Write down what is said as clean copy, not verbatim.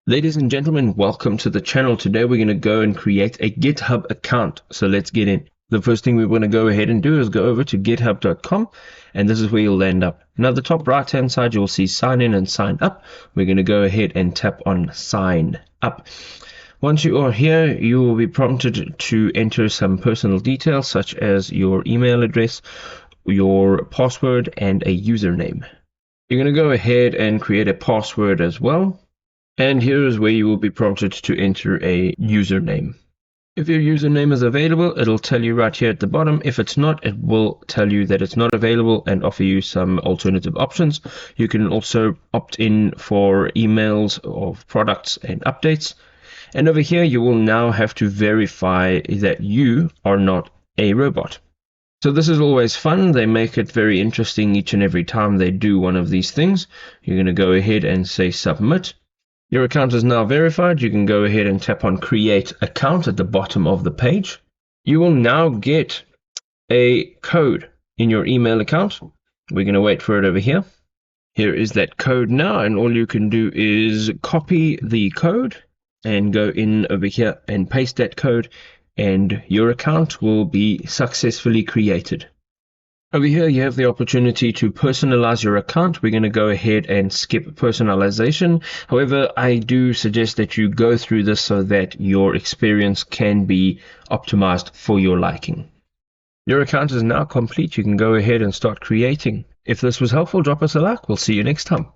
Ladies and gentlemen, welcome to the channel. Today we're going to go and create a GitHub account. So let's get in. The first thing we're going to go ahead and do is go over to github.com, and this is where you'll end up. Now, the top right hand side, you'll see sign in and sign up. We're going to go ahead and tap on sign up. Once you are here, you will be prompted to enter some personal details such as your email address, your password, and a username. You're going to go ahead and create a password as well. And here is where you will be prompted to enter a username. If your username is available, it'll tell you right here at the bottom. If it's not, it will tell you that it's not available and offer you some alternative options. You can also opt in for emails of products and updates. And over here, you will now have to verify that you are not a robot. So this is always fun. They make it very interesting each and every time they do one of these things. You're going to go ahead and say submit. Your account is now verified. You can go ahead and tap on create account at the bottom of the page. You will now get a code in your email account. We're going to wait for it over here. Here is that code now, and all you can do is copy the code and go in over here and paste that code, and your account will be successfully created. Over here, you have the opportunity to personalize your account. We're going to go ahead and skip personalization. However, I do suggest that you go through this so that your experience can be optimized for your liking. Your account is now complete. You can go ahead and start creating. If this was helpful, drop us a like. We'll see you next time.